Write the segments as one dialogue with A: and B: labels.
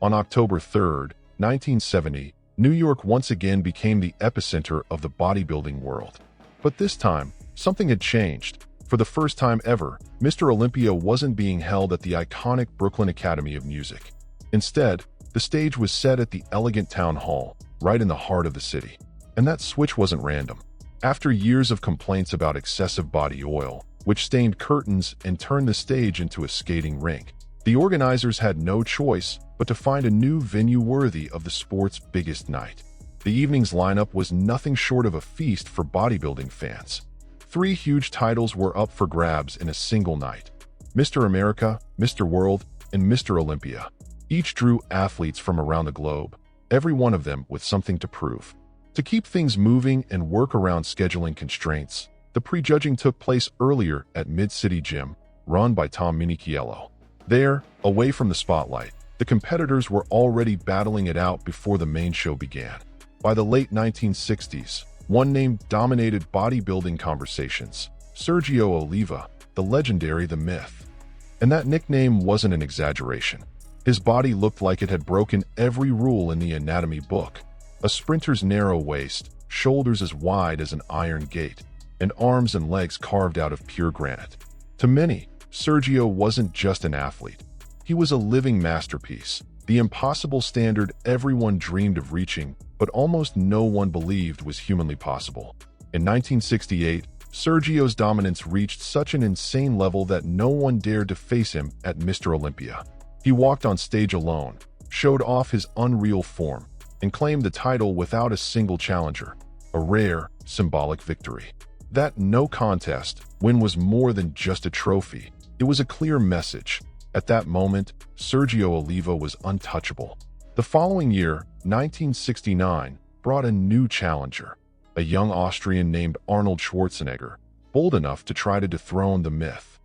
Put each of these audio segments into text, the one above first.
A: On October 3, 1970, New York once again became the epicenter of the bodybuilding world. But this time, something had changed. For the first time ever, Mr. Olympia wasn't being held at the iconic Brooklyn Academy of Music. Instead, the stage was set at the elegant town hall, right in the heart of the city. And that switch wasn't random. After years of complaints about excessive body oil, which stained curtains and turned the stage into a skating rink, the organizers had no choice but to find a new venue worthy of the sport's biggest night. The evening's lineup was nothing short of a feast for bodybuilding fans. 3 huge titles were up for grabs in a single night: Mr. America, Mr. World, and Mr. Olympia. Each drew athletes from around the globe, every one of them with something to prove. To keep things moving and work around scheduling constraints, the prejudging took place earlier at Mid-City Gym, run by Tom Minichiello. There, away from the spotlight, the competitors were already battling it out before the main show began. By the late 1960s, one name dominated bodybuilding conversations: Sergio Oliva, the legendary The Myth. And that nickname wasn't an exaggeration. His body looked like it had broken every rule in the anatomy book. A sprinter's narrow waist, shoulders as wide as an iron gate, and arms and legs carved out of pure granite. To many, Sergio wasn't just an athlete. He was a living masterpiece, the impossible standard everyone dreamed of reaching, but almost no one believed was humanly possible. In 1968, Sergio's dominance reached such an insane level that no one dared to face him at Mr. Olympia. He walked on stage alone, showed off his unreal form, and claimed the title without a single challenger, a rare, symbolic victory. That no contest win was more than just a trophy. It was a clear message. At that moment, Sergio Oliva was untouchable. The following year, 1969, brought a new challenger, a young Austrian named Arnold Schwarzenegger, bold enough to try to dethrone The Myth.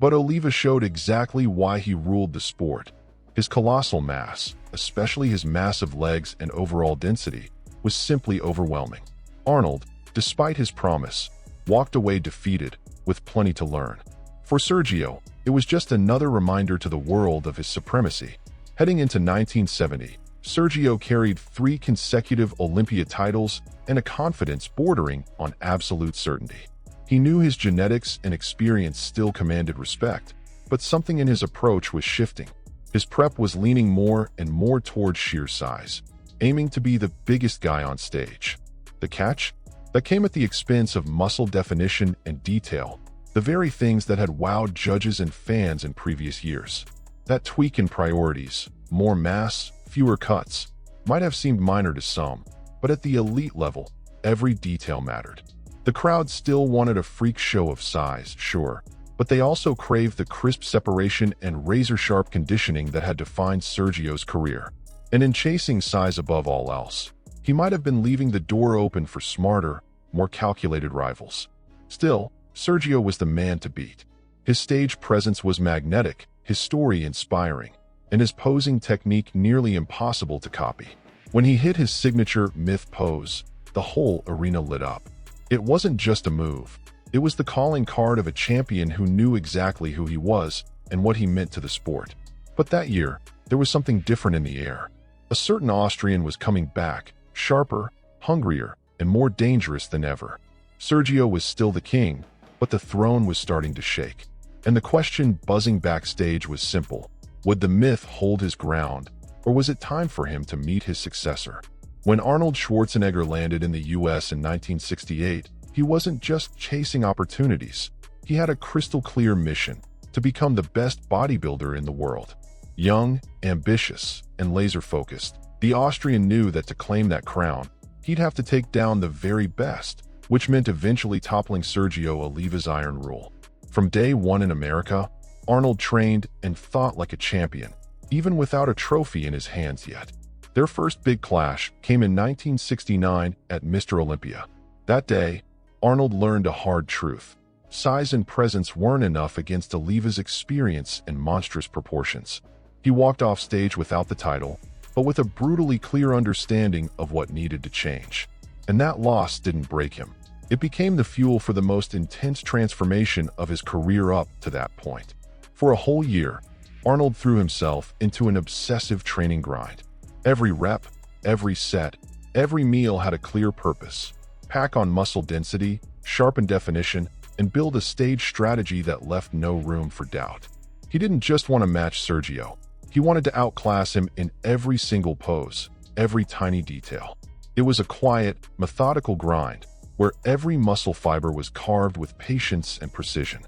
A: But Oliva showed exactly why he ruled the sport. His colossal mass, especially his massive legs and overall density, was simply overwhelming. Arnold, despite his promise, walked away defeated, with plenty to learn. For Sergio, it was just another reminder to the world of his supremacy. Heading into 1970, Sergio carried 3 consecutive Olympia titles and a confidence bordering on absolute certainty. He knew his genetics and experience still commanded respect, but something in his approach was shifting. His prep was leaning more and more towards sheer size, aiming to be the biggest guy on stage. The catch? That came at the expense of muscle definition and detail, the very things that had wowed judges and fans in previous years. That tweak in priorities, more mass, fewer cuts, might have seemed minor to some, but at the elite level, every detail mattered. The crowd still wanted a freak show of size, sure, but they also craved the crisp separation and razor-sharp conditioning that had defined Sergio's career. And in chasing size above all else, he might have been leaving the door open for smarter, more calculated rivals. Still, Sergio was the man to beat. His stage presence was magnetic, his story inspiring, and his posing technique nearly impossible to copy. When he hit his signature myth pose, the whole arena lit up. It wasn't just a move. It was the calling card of a champion who knew exactly who he was and what he meant to the sport. But that year, there was something different in the air. A certain Austrian was coming back, sharper, hungrier, and more dangerous than ever. Sergio was still the king, but the throne was starting to shake. And the question buzzing backstage was simple: would the myth hold his ground, or was it time for him to meet his successor? When Arnold Schwarzenegger landed in the US in 1968, he wasn't just chasing opportunities. He had a crystal-clear mission: to become the best bodybuilder in the world. Young, ambitious, and laser-focused, the Austrian knew that to claim that crown, he'd have to take down the very best, which meant eventually toppling Sergio Oliva's iron rule. From day one in America, Arnold trained and thought like a champion, even without a trophy in his hands yet. Their first big clash came in 1969 at Mr. Olympia. That day, Arnold learned a hard truth: size and presence weren't enough against Oliva's experience and monstrous proportions. He walked off stage without the title, but with a brutally clear understanding of what needed to change. And that loss didn't break him. It became the fuel for the most intense transformation of his career up to that point. For a whole year, Arnold threw himself into an obsessive training grind. Every rep, every set, every meal had a clear purpose: pack on muscle density, sharpen definition, and build a stage strategy that left no room for doubt. He didn't just want to match Sergio. He wanted to outclass him in every single pose, every tiny detail. It was a quiet, methodical grind, where every muscle fiber was carved with patience and precision.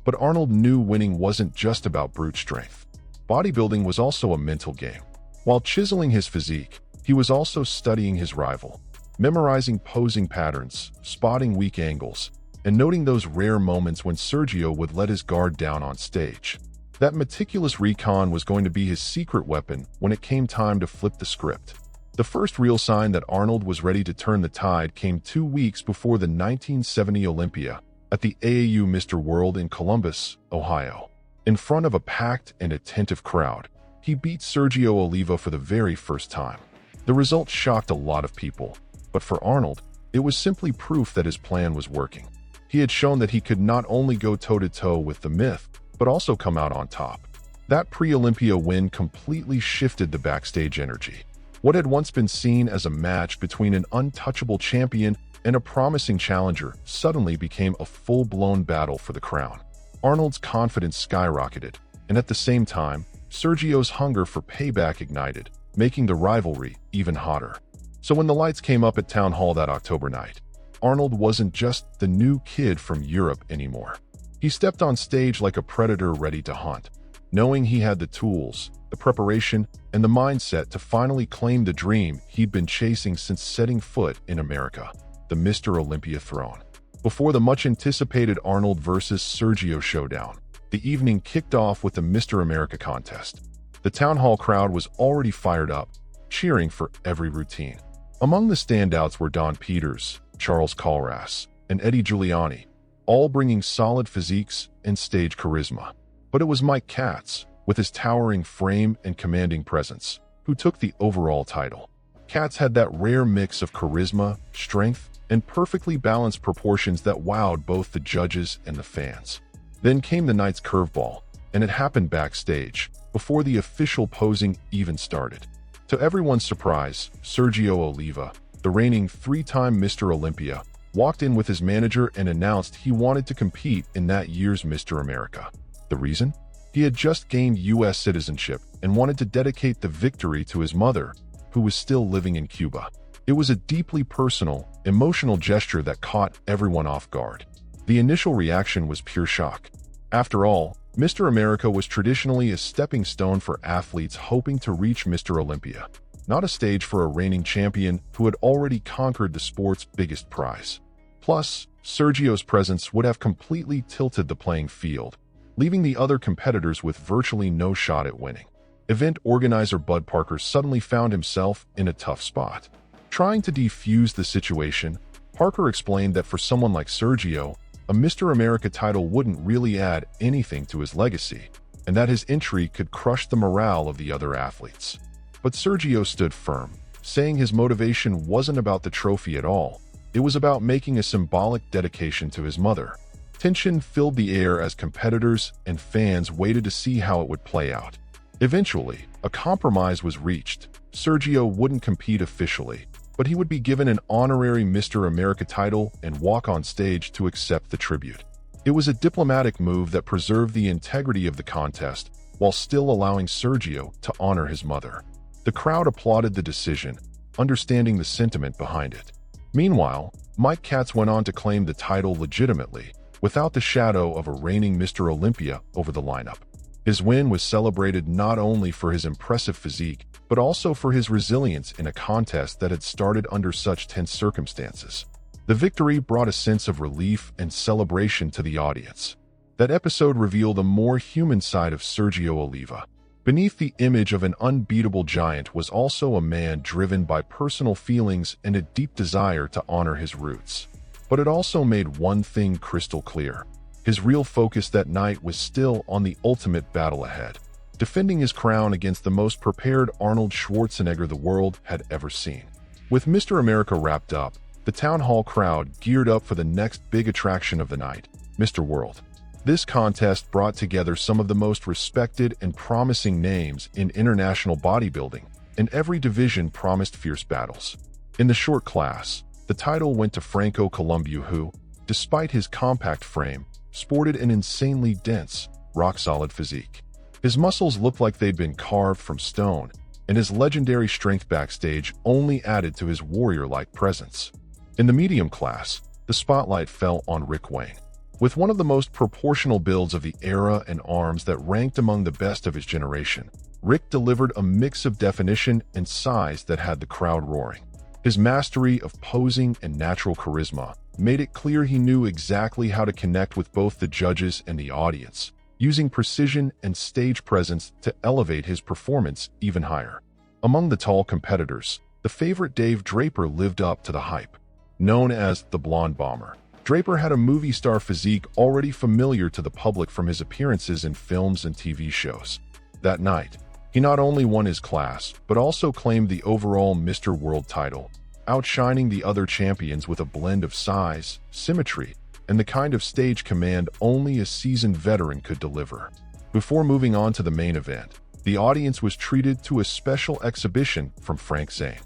A: But Arnold knew winning wasn't just about brute strength. Bodybuilding was also a mental game. While chiseling his physique, he was also studying his rival, memorizing posing patterns, spotting weak angles, and noting those rare moments when Sergio would let his guard down on stage. That meticulous recon was going to be his secret weapon when it came time to flip the script. The first real sign that Arnold was ready to turn the tide came 2 weeks before the 1970 Olympia at the AAU Mr. World in Columbus, Ohio. In front of a packed and attentive crowd, he beat Sergio Oliva for the very first time. The result shocked a lot of people, but for Arnold, it was simply proof that his plan was working. He had shown that he could not only go toe-to-toe with the myth, but also come out on top. That pre-Olympia win completely shifted the backstage energy. What had once been seen as a match between an untouchable champion and a promising challenger suddenly became a full-blown battle for the crown. Arnold's confidence skyrocketed, and at the same time, Sergio's hunger for payback ignited, making the rivalry even hotter. So when the lights came up at Town Hall that October night, Arnold wasn't just the new kid from Europe anymore. He stepped on stage like a predator ready to hunt, knowing he had the tools, the preparation, and the mindset to finally claim the dream he'd been chasing since setting foot in America, the Mr. Olympia throne. Before the much-anticipated Arnold vs. Sergio showdown, the evening kicked off with the Mr. America contest. The town hall crowd was already fired up, cheering for every routine. Among the standouts were Don Peters, Charles Colras, and Eddie Giuliani, all bringing solid physiques and stage charisma. But it was Mike Katz, with his towering frame and commanding presence, who took the overall title. Katz had that rare mix of charisma, strength, and perfectly balanced proportions that wowed both the judges and the fans. Then came the night's curveball, and it happened backstage, before the official posing even started. To everyone's surprise, Sergio Oliva, the reigning 3-time Mr. Olympia, walked in with his manager and announced he wanted to compete in that year's Mr. America. The reason? He had just gained U.S. citizenship and wanted to dedicate the victory to his mother, who was still living in Cuba. It was a deeply personal, emotional gesture that caught everyone off guard. The initial reaction was pure shock. After all, Mr. America was traditionally a stepping stone for athletes hoping to reach Mr. Olympia, not a stage for a reigning champion who had already conquered the sport's biggest prize. Plus, Sergio's presence would have completely tilted the playing field, leaving the other competitors with virtually no shot at winning. Event organizer Bud Parker suddenly found himself in a tough spot. Trying to defuse the situation, Parker explained that for someone like Sergio, a Mr. America title wouldn't really add anything to his legacy, and that his entry could crush the morale of the other athletes. But Sergio stood firm, saying his motivation wasn't about the trophy at all. It was about making a symbolic dedication to his mother. Tension filled the air as competitors and fans waited to see how it would play out. Eventually, a compromise was reached. Sergio wouldn't compete officially, but he would be given an honorary Mr. America title and walk on stage to accept the tribute. It was a diplomatic move that preserved the integrity of the contest while still allowing Sergio to honor his mother. The crowd applauded the decision, understanding the sentiment behind it. Meanwhile, Mike Katz went on to claim the title legitimately, without the shadow of a reigning Mr. Olympia over the lineup. His win was celebrated not only for his impressive physique, but also for his resilience in a contest that had started under such tense circumstances. The victory brought a sense of relief and celebration to the audience. That episode revealed a more human side of Sergio Oliva. Beneath the image of an unbeatable giant was also a man driven by personal feelings and a deep desire to honor his roots. But it also made one thing crystal clear. His real focus that night was still on the ultimate battle ahead, defending his crown against the most prepared Arnold Schwarzenegger the world had ever seen. With Mr. America wrapped up, the town hall crowd geared up for the next big attraction of the night, Mr. World. This contest brought together some of the most respected and promising names in international bodybuilding, and every division promised fierce battles. In the short class, the title went to Franco Columbu who, despite his compact frame, sported an insanely dense, rock-solid physique. His muscles looked like they'd been carved from stone, and his legendary strength backstage only added to his warrior-like presence. In the medium class, the spotlight fell on Rick Wayne. With one of the most proportional builds of the era and arms that ranked among the best of his generation, Rick delivered a mix of definition and size that had the crowd roaring. His mastery of posing and natural charisma made it clear he knew exactly how to connect with both the judges and the audience, using precision and stage presence to elevate his performance even higher. Among the tall competitors, the favorite Dave Draper lived up to the hype. Known as the Blonde Bomber, Draper had a movie star physique already familiar to the public from his appearances in films and TV shows. That night, he not only won his class, but also claimed the overall Mr. World title, outshining the other champions with a blend of size, symmetry, and the kind of stage command only a seasoned veteran could deliver. Before moving on to the main event, the audience was treated to a special exhibition from Frank Zane.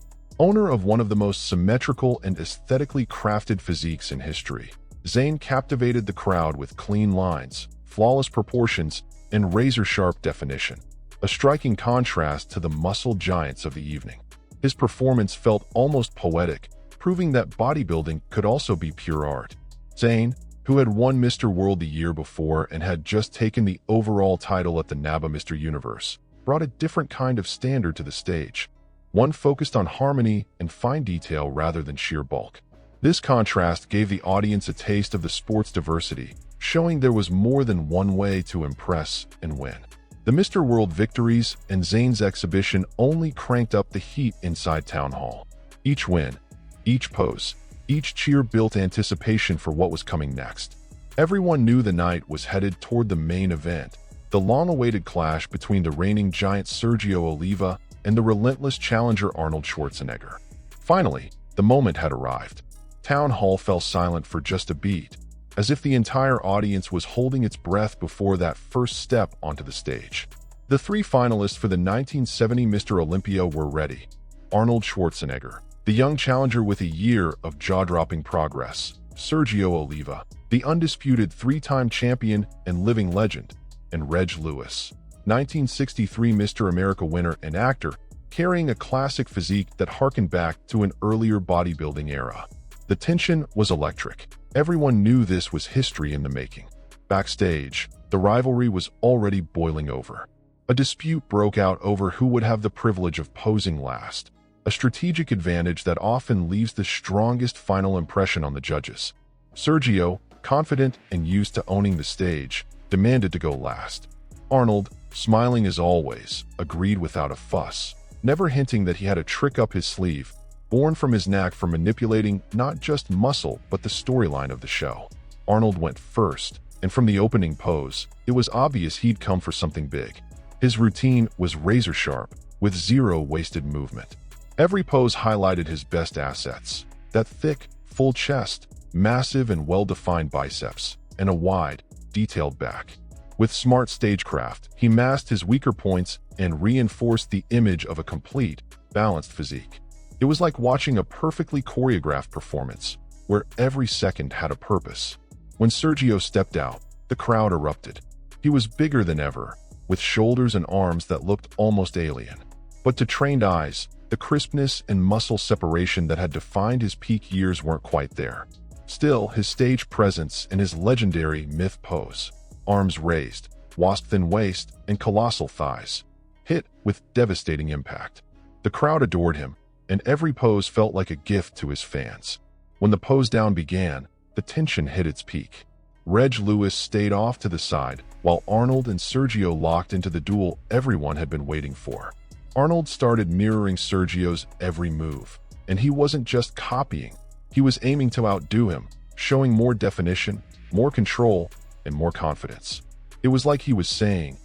A: Owner of one of the most symmetrical and aesthetically crafted physiques in history, Zane captivated the crowd with clean lines, flawless proportions, and razor-sharp definition, a striking contrast to the muscle giants of the evening. His performance felt almost poetic, proving that bodybuilding could also be pure art. Zane, who had won Mr. World the year before and had just taken the overall title at the NABA Mr. Universe, brought a different kind of standard to the stage. One focused on harmony and fine detail rather than sheer bulk. This contrast gave the audience a taste of the sport's diversity, showing there was more than one way to impress and win. The Mr. World victories and Zane's exhibition only cranked up the heat inside Town Hall. Each win, each pose, each cheer built anticipation for what was coming next. Everyone knew the night was headed toward the main event, the long-awaited clash between the reigning giant Sergio Oliva and the relentless challenger Arnold Schwarzenegger. Finally, the moment had arrived. Town Hall fell silent for just a beat, as if the entire audience was holding its breath before that first step onto the stage. The three finalists for the 1970 Mr. Olympia were ready. Arnold Schwarzenegger, the young challenger with a year of jaw-dropping progress; Sergio Oliva, the undisputed three-time champion and living legend; and Reg Lewis, 1963 Mr. America winner and actor, carrying a classic physique that harkened back to an earlier bodybuilding era. The tension was electric. Everyone knew this was history in the making. Backstage, the rivalry was already boiling over. A dispute broke out over who would have the privilege of posing last, a strategic advantage that often leaves the strongest final impression on the judges. Sergio, confident and used to owning the stage, demanded to go last. Arnold, smiling as always, agreed without a fuss, never hinting that he had a trick up his sleeve, born from his knack for manipulating not just muscle but the storyline of the show. Arnold went first, and from the opening pose, it was obvious he'd come for something big. His routine was razor-sharp, with zero wasted movement. Every pose highlighted his best assets: that thick, full chest, massive and well-defined biceps, and a wide, detailed back. With smart stagecraft, he masked his weaker points and reinforced the image of a complete, balanced physique. It was like watching a perfectly choreographed performance, where every second had a purpose. When Sergio stepped out, the crowd erupted. He was bigger than ever, with shoulders and arms that looked almost alien. But to trained eyes, the crispness and muscle separation that had defined his peak years weren't quite there. Still, his stage presence and his legendary myth pose, arms raised, wasp-thin waist, and colossal thighs, hit with devastating impact. The crowd adored him, and every pose felt like a gift to his fans. When the pose down began, the tension hit its peak. Reg Lewis stayed off to the side, while Arnold and Sergio locked into the duel everyone had been waiting for. Arnold started mirroring Sergio's every move, and he wasn't just copying. He was aiming to outdo him, showing more definition, more control, and more confidence. It was like he was saying,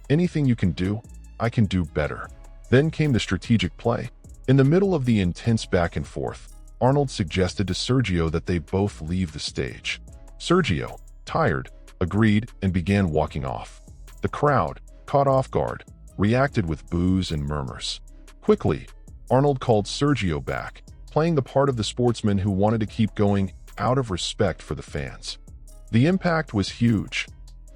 A: "Anything you can do, I can do better." Then came the strategic play. In the middle of the intense back and forth, Arnold suggested to Sergio that they both leave the stage. Sergio, tired, agreed, and began walking off. The crowd, caught off guard, reacted with boos and murmurs. Quickly, Arnold called Sergio back, playing the part of the sportsman who wanted to keep going out of respect for the fans. The impact was huge.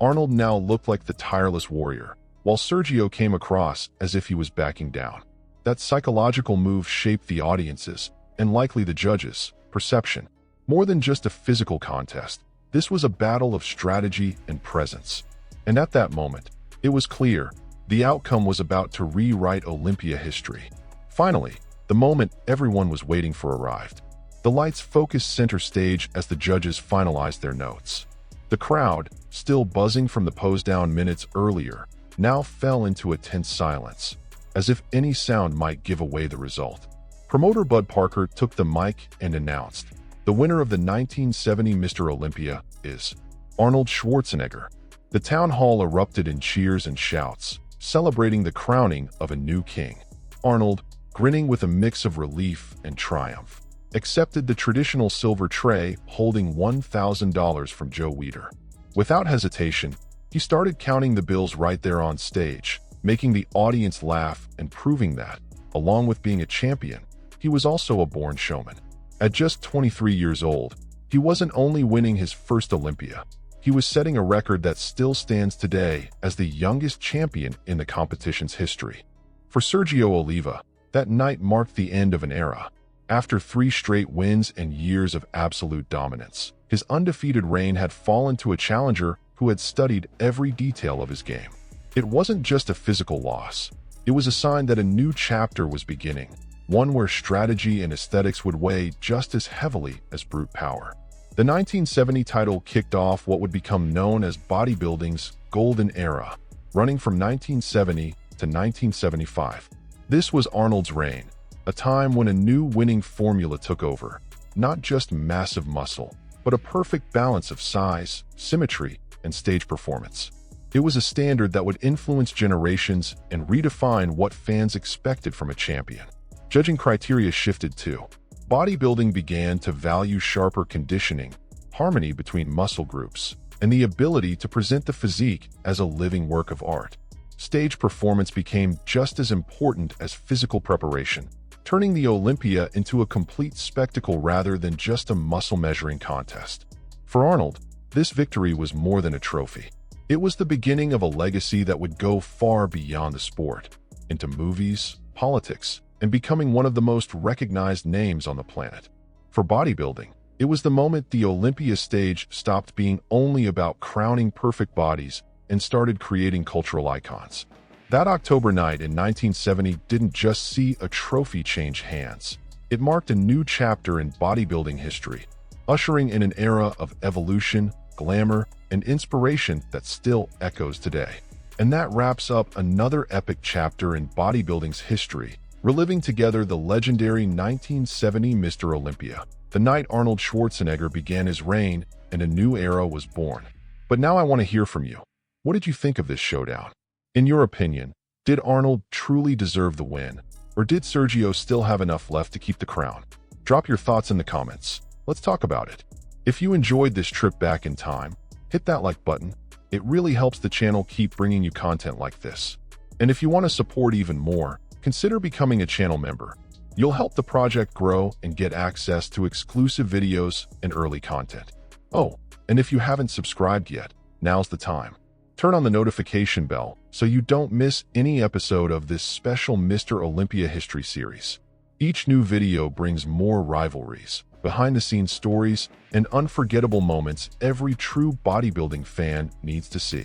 A: Arnold now looked like the tireless warrior, while Sergio came across as if he was backing down. That psychological move shaped the audience's, and likely the judges', perception. More than just a physical contest, this was a battle of strategy and presence. And at that moment, it was clear the outcome was about to rewrite Olympia history. Finally, the moment everyone was waiting for arrived. The lights focused center stage as the judges finalized their notes. The crowd, still buzzing from the pose-down minutes earlier, now fell into a tense silence, as if any sound might give away the result. Promoter Bud Parker took the mic and announced, "The winner of the 1970 Mr. Olympia is Arnold Schwarzenegger." The town hall erupted in cheers and shouts, celebrating the crowning of a new king. Arnold, grinning with a mix of relief and triumph, accepted the traditional silver tray holding $1,000 from Joe Weider. Without hesitation, he started counting the bills right there on stage, making the audience laugh and proving that, along with being a champion, he was also a born showman. At just 23 years old, he wasn't only winning his first Olympia, he was setting a record that still stands today as the youngest champion in the competition's history. For Sergio Oliva, that night marked the end of an era. After 3 straight wins and years of absolute dominance, his undefeated reign had fallen to a challenger who had studied every detail of his game. It wasn't just a physical loss. It was a sign that a new chapter was beginning, one where strategy and aesthetics would weigh just as heavily as brute power. The 1970 title kicked off what would become known as bodybuilding's golden era, running from 1970 to 1975. This was Arnold's reign, a time when a new winning formula took over, not just massive muscle, but a perfect balance of size, symmetry, and stage performance. It was a standard that would influence generations and redefine what fans expected from a champion. Judging criteria shifted too. Bodybuilding began to value sharper conditioning, harmony between muscle groups, and the ability to present the physique as a living work of art. Stage performance became just as important as physical preparation, turning the Olympia into a complete spectacle rather than just a muscle-measuring contest. For Arnold, this victory was more than a trophy. It was the beginning of a legacy that would go far beyond the sport, into movies, politics, and becoming one of the most recognized names on the planet. For bodybuilding, it was the moment the Olympia stage stopped being only about crowning perfect bodies and started creating cultural icons. That October night in 1970 didn't just see a trophy change hands. It marked a new chapter in bodybuilding history, ushering in an era of evolution, glamour, and inspiration that still echoes today. And that wraps up another epic chapter in bodybuilding's history, reliving together the legendary 1970 Mr. Olympia, the night Arnold Schwarzenegger began his reign and a new era was born. But now I want to hear from you. What did you think of this showdown? In your opinion, did Arnold truly deserve the win, or did Sergio still have enough left to keep the crown? Drop your thoughts in the comments. Let's talk about it. If you enjoyed this trip back in time, hit that like button. It really helps the channel keep bringing you content like this. And if you want to support even more, consider becoming a channel member. You'll help the project grow and get access to exclusive videos and early content. Oh, and if you haven't subscribed yet, now's the time. Turn on the notification bell so you don't miss any episode of this special Mr. Olympia history series. Each new video brings more rivalries, behind-the-scenes stories, and unforgettable moments every true bodybuilding fan needs to see.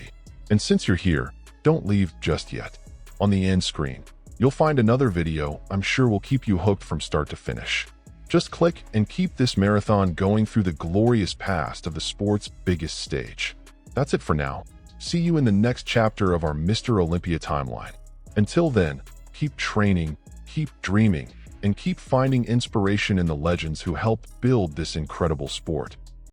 A: And since you're here, don't leave just yet. On the end screen, you'll find another video I'm sure will keep you hooked from start to finish. Just click and keep this marathon going through the glorious past of the sport's biggest stage. That's it for now. See you in the next chapter of our Mr. Olympia timeline. Until then, keep training, keep dreaming, and keep finding inspiration in the legends who helped build this incredible sport.